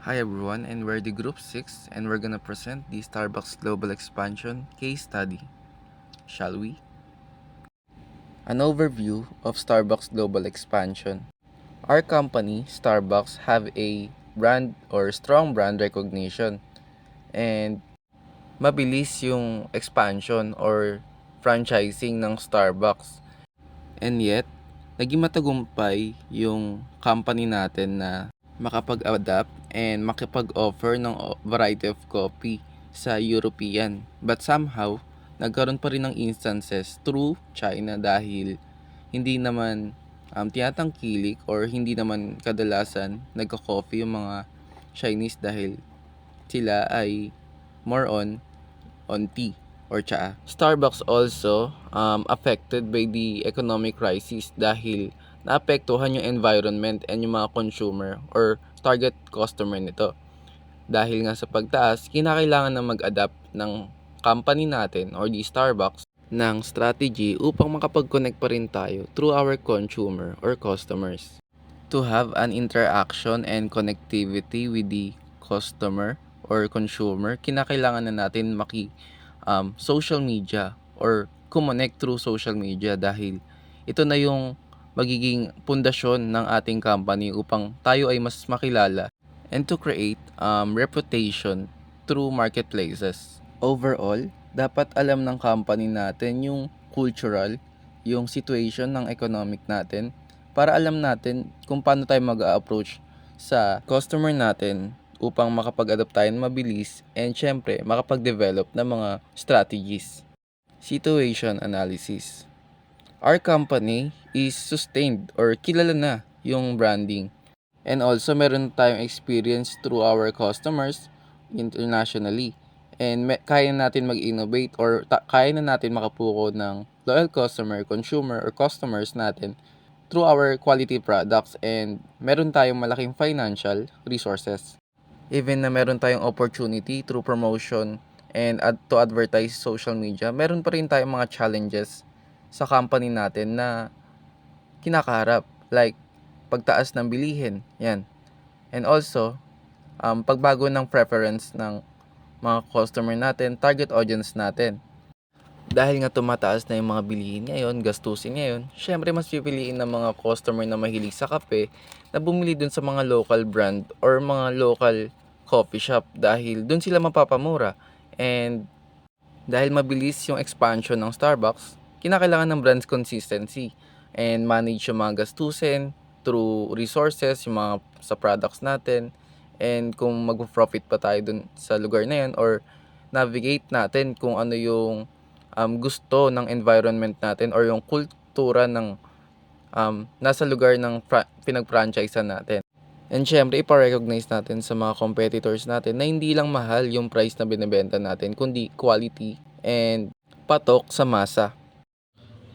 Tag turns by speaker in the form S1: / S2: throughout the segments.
S1: Hi everyone, and we're the Group 6 and we're gonna present the Starbucks Global Expansion case study. Shall we? An overview of Starbucks Global Expansion. Our company, Starbucks, have a brand or strong brand recognition and mabilis yung expansion or franchising ng Starbucks. And yet, naging matagumpay yung company natin na makapag-adapt and makapag-offer ng variety of coffee sa European. But somehow, nagkaroon pa rin ng instances through China dahil hindi naman tinatangkilik or hindi naman kadalasan nagka-coffee yung mga Chinese dahil sila ay more on tea or tsaa. Starbucks also affected by the economic crisis dahil naapektuhan yung environment and yung mga consumer or target customer nito. Dahil nga sa pagtaas, kinakailangan na mag-adapt ng company natin or the Starbucks ng strategy upang makapag-connect pa rin tayo through our consumer or customers. To have an interaction and connectivity with the customer or consumer, kinakailangan na natin social media or connect through social media dahil ito na yung magiging pundasyon ng ating company upang tayo ay mas makilala and to create reputation through marketplaces. Overall, dapat alam ng company natin yung cultural, yung situation ng economic natin para alam natin kung paano tayo mag-approach sa customer natin upang makapag-adapt tayo ng mabilis and syempre makapag-develop ng mga strategies. Situation analysis. Our company is sustained or kilala na yung branding. And also meron tayong experience through our customers internationally. And kaya natin mag-innovate or kaya na natin makapuko ng loyal customer, consumer, or customers natin through our quality products and meron tayong malaking financial resources. Even na meron tayong opportunity through promotion and to advertise social media, meron pa rin tayong mga challenges sa company natin na kinakaharap. Like, pagtaas ng bilihin, yan. And also, pagbago ng preference ng mga customer natin, target audience natin. Dahil nga tumataas na yung mga bilihin ngayon, gastusin ngayon, syempre mas pipiliin ng mga customer na mahilig sa kape na bumili dun sa mga local brand or mga local coffee shop dahil dun sila mapapamura. And dahil mabilis yung expansion ng Starbucks, kinakailangan ng brand consistency and manage yung mga gastusin through resources, yung mga sa products natin, and kung mag-profit pa tayo dun sa lugar na yun or navigate natin kung ano yung gusto ng environment natin or yung kultura ng nasa lugar ng pinag-franchisean natin. And syempre, ipa-recognize natin sa mga competitors natin na hindi lang mahal yung price na binibenta natin, kundi quality and patok sa masa.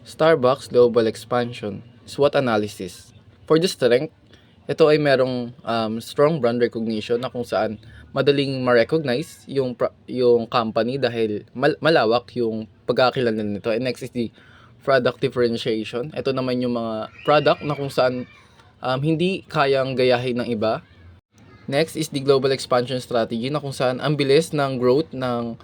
S1: Starbucks Global Expansion. SWOT Analysis. For the strength, ito ay merong strong brand recognition na kung saan madaling ma-recognize yung company dahil malawak yung pagkakilala nito. And next is the product differentiation. Ito naman yung mga product na kung saan hindi kayang gayahin ng iba. Next is the global expansion strategy na kung saan ang bilis ng growth ng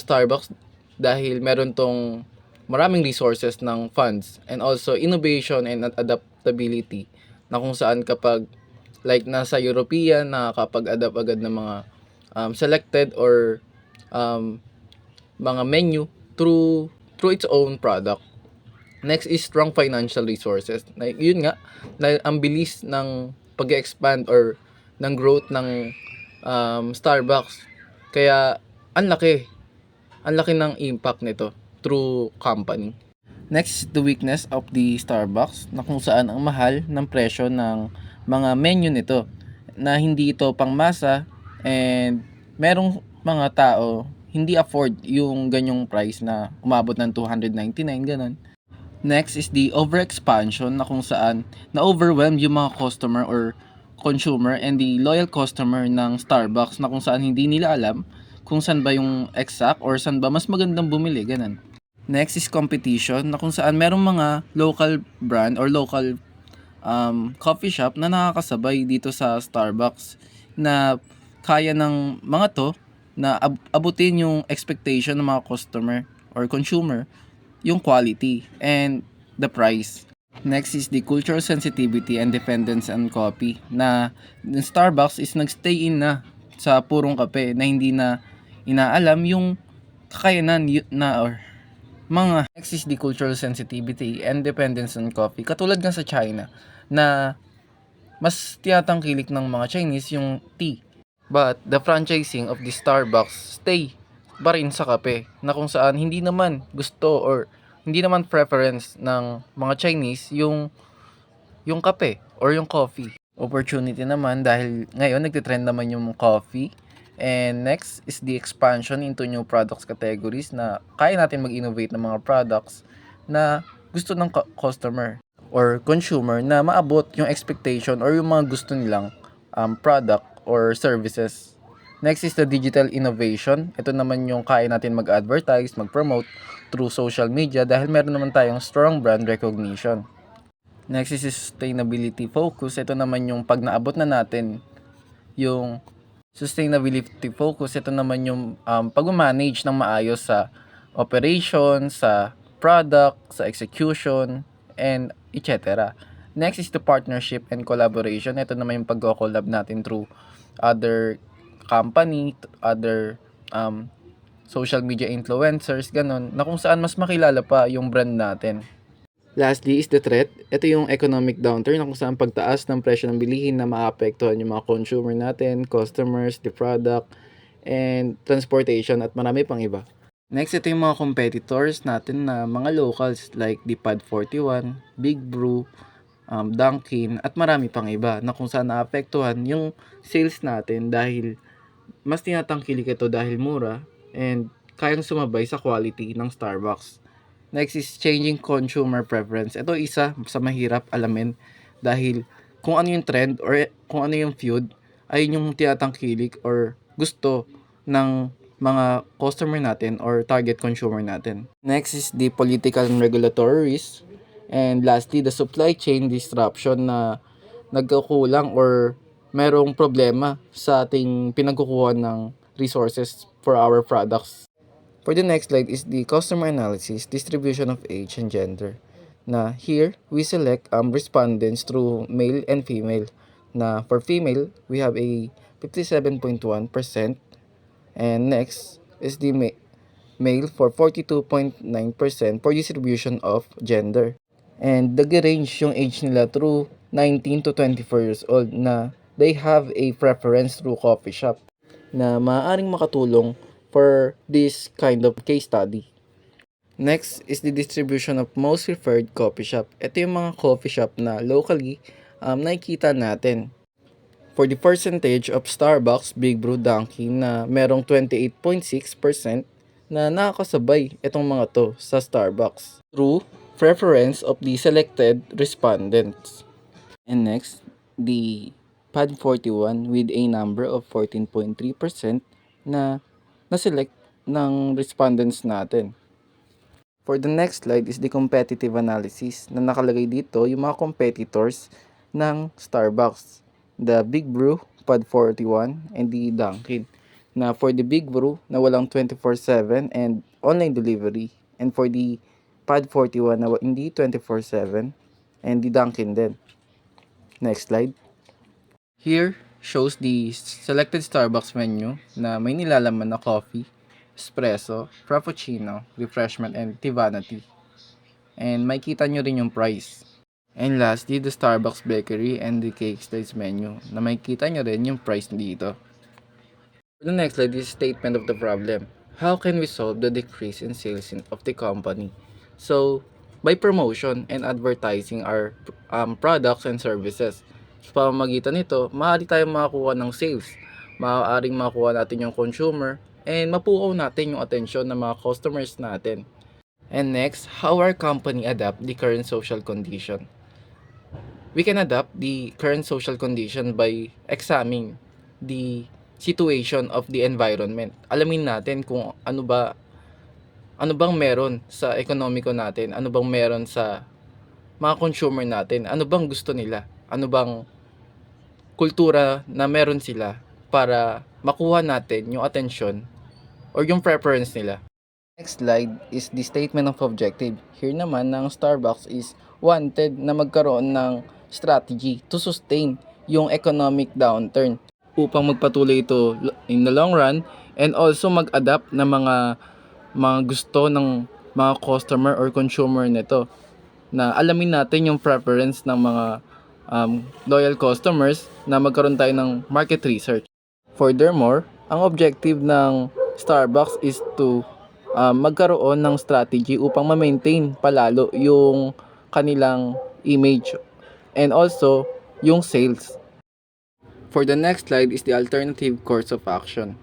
S1: Starbucks dahil meron tong maraming resources ng funds and also innovation and adaptability na kung saan kapag like nasa European nakakapag-adapt agad ng mga selected or mga menu through its own product. Next is strong financial resources. Like, yun nga, ang bilis ng pag-expand or ng growth ng Starbucks. Kaya, ang laki ng impact nito through company. Next is the weakness of the Starbucks na kung saan ang mahal ng presyo ng mga menu nito na hindi ito pangmasa and merong mga tao hindi afford yung ganyong price na umabot ng $299 ganun. Next is the overexpansion na kung saan na-overwhelm yung mga customer or consumer and the loyal customer ng Starbucks na kung saan hindi nila alam kung saan ba yung exact or saan ba mas magandang bumili, ganun. Next is competition na kung saan merong mga local brand or local coffee shop na nakakasabay dito sa Starbucks na kaya ng mga to na abutin yung expectation ng mga customer or consumer, yung quality and the price. Next is the cultural sensitivity and dependence on coffee, na Starbucks is nagstay in na sa purong kape na hindi na inaalam yung kakayanan na or mga. Next is the cultural sensitivity and dependence on coffee. Katulad nga sa China na mas tinatangkilik ng mga Chinese yung tea. But the franchising of the Starbucks stay pa rin sa kape, na kung saan hindi naman gusto or hindi naman preference ng mga Chinese yung kape or yung coffee. Opportunity naman dahil ngayon nagtitrend naman yung coffee. And next is the expansion into new products categories, na kaya natin mag-innovate ng mga products na gusto ng customer or consumer, na maabot yung expectation or yung mga gusto nilang product or services. Next is the digital innovation. Ito naman yung kaya natin mag-advertise, mag-promote through social media dahil meron naman tayong strong brand recognition. Next is sustainability focus. Ito naman yung pag naabot na natin yung sustainability focus, ito naman yung pag-manage ng maayos sa operation, sa product, sa execution, and etc. Next is the partnership and collaboration. Ito naman yung pag-collab natin through other company, other social media influencers, ganun, na kung saan mas makilala pa yung brand natin. Lastly is the threat. Ito yung economic downturn, na kung saan pagtaas ng presyo ng bilihin na maapektuhan yung mga consumer natin, customers, the product, and transportation, at marami pang iba. Next, ito yung mga competitors natin na mga locals like the Pad 41, Big Brew, Dunkin, at marami pang iba, na kung saan naapektuhan yung sales natin dahil mas tinatangkilik ito dahil mura and kayang sumabay sa quality ng Starbucks. Next is changing consumer preference. Ito isa sa mahirap alamin dahil kung ano yung trend or kung ano yung feud ay yung tinatangkilik or gusto ng mga customer natin or target consumer natin. Next is the political and regulatory risk. And lastly, the supply chain disruption, na nagkukulang or merong problema sa ating pinagkukuha ng resources for our products. For the next slide is the customer analysis, distribution of age and gender. Na here, we select respondents through male and female. Na for female, we have a 57.1%. And next is the male for 42.9% for distribution of gender. And nag-range yung age nila through 19 to 24 years old, na they have a preference through coffee shop, na maaaring makatulong for this kind of case study. Next is the distribution of most preferred coffee shop. Ito yung mga coffee shop na locally nakikita natin. For the percentage of Starbucks, Big Brew, Dunkin, na merong 28.6% na nakakasabay itong mga to sa Starbucks through preference of the selected respondents. And next, the Pad 41 with a number of 14.3% na na-select ng respondents natin. For the next slide is the competitive analysis, na nakalagay dito yung mga competitors ng Starbucks, the Big Brew, Pad 41, and the Dunkin. Na for the Big Brew na walang 24/7 and online delivery, and for the Pad 41 na hindi 24/7, and the Dunkin din. Next slide. Here shows the selected Starbucks menu na may nilalaman na coffee, espresso, frappuccino, refreshment, and Tivana tea. And makikita nyo rin yung price. And lastly, the Starbucks bakery and the cake slice menu, na makikita nyo rin yung price dito. For the next slide is statement of the problem. How can we solve the decrease in sales of the company? So, by promotion and advertising our products and services. Sa pamamagitan nito, maaari tayong makakuha ng sales, maaaring makakuha natin yung consumer, and mapukaw natin yung atensyon ng mga customers natin. And next, how our company adapt the current social condition. We can adapt the current social condition by examining the situation of the environment. Alamin natin kung ano bang meron sa ekonomiko natin, ano bang meron sa mga consumer natin, ano bang gusto nila, ano bang kultura na meron sila, para makuha natin yung atensyon or yung preference nila. Next slide is the statement of objective. Here naman ng Starbucks is wanted na magkaroon ng strategy to sustain yung economic downturn upang magpatuloy ito in the long run and also mag-adapt ng mga gusto ng mga customer or consumer nito, na alamin natin yung preference ng mga loyal customers, na magkaroon tayo ng market research. Furthermore, ang objective ng Starbucks is to magkaroon ng strategy upang ma-maintain palalo yung kanilang image and also yung sales. For the next slide is the alternative course of action.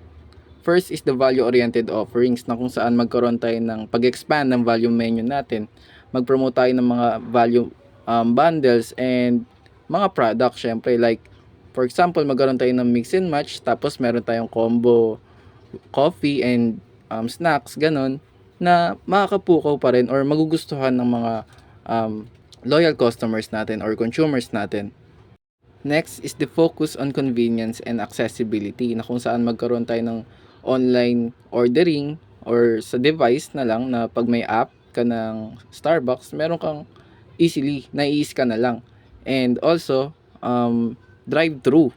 S1: First is the value-oriented offerings, na kung saan magkaroon tayo ng pag-expand ng value menu natin, mag-promote tayo ng mga value bundles and mga products, syempre, like for example, magkaroon tayo ng mix and match, tapos meron tayong combo coffee and snacks, ganon, na makakapukaw pa rin or magugustuhan ng mga loyal customers natin or consumers natin. Next is the focus on convenience and accessibility, na kung saan magkaroon tayo ng online ordering or sa device na lang, na pag may app ka ng Starbucks, meron kang easily, nai-scan na lang. And also, drive-thru.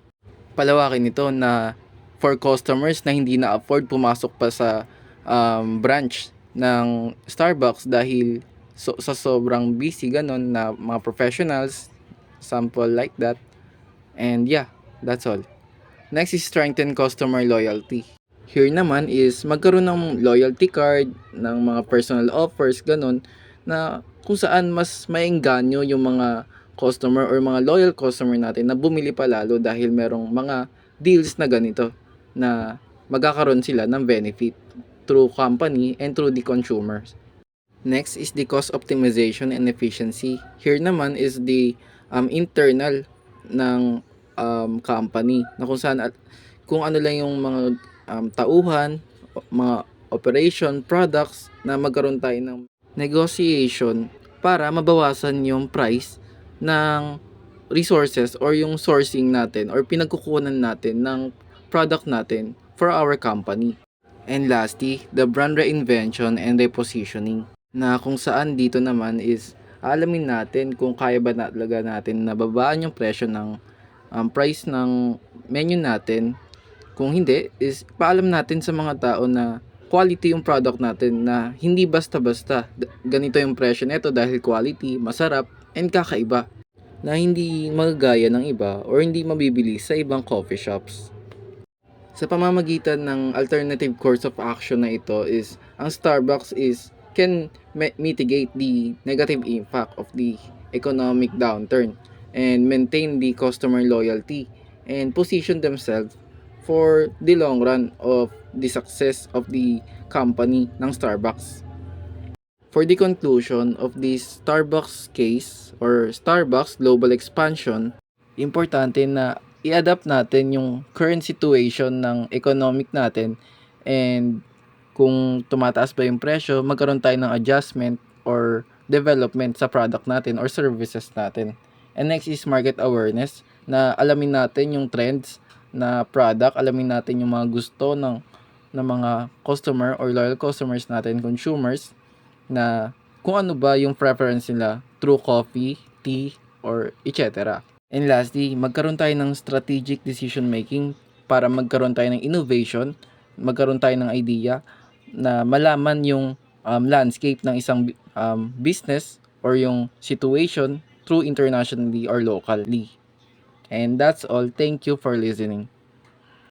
S1: Palawakin ito na for customers na hindi na afford pumasok pa sa branch ng Starbucks dahil sa sobrang busy, ganon, na mga professionals, sample like that. And yeah, that's all. Next is strengthen customer loyalty. Here naman is magkaroon ng loyalty card, ng mga personal offers, ganun, na kung saan mas maengganyo yung mga customer or mga loyal customer natin na bumili pa lalo dahil merong mga deals na ganito, na magkakaroon sila ng benefit through company and through the consumers. Next is the cost optimization and efficiency. Here naman is the internal ng company, na kung saan kung ano lang yung mga tauhan, mga operation, products, na magkaroon tayo ng negotiation para mabawasan yung price ng resources or yung sourcing natin or pinagkukunan natin ng product natin for our company. And lastly, the brand reinvention and repositioning, na kung saan dito naman is alamin natin kung kaya ba talaga natin nababaan yung presyo ng price ng menu natin. Kung hindi, is paalam natin sa mga tao na quality yung product natin, na hindi basta-basta ganito yung presyo nito dahil quality, masarap, and kakaiba, na hindi magagaya ng iba or hindi mabibili sa ibang coffee shops. Sa pamamagitan ng alternative course of action na ito is ang Starbucks is can mitigate the negative impact of the economic downturn and maintain the customer loyalty and position themselves for the long run of the success of the company ng Starbucks. For the conclusion of this Starbucks case or Starbucks global expansion, importante na i-adapt natin yung current situation ng economic natin, and kung tumataas ba yung presyo, magkaroon tayo ng adjustment or development sa product natin or services natin. And next is market awareness, na alamin natin yung trends na product, alamin natin yung mga gusto ng mga customer or loyal customers natin, consumers, na kung ano ba yung preference nila through coffee, tea, or etc. And lastly, magkaroon tayo ng strategic decision making para magkaroon tayo ng innovation, magkaroon tayo ng idea na malaman yung landscape ng isang business or yung situation through internationally or locally. And that's all. Thank you for listening.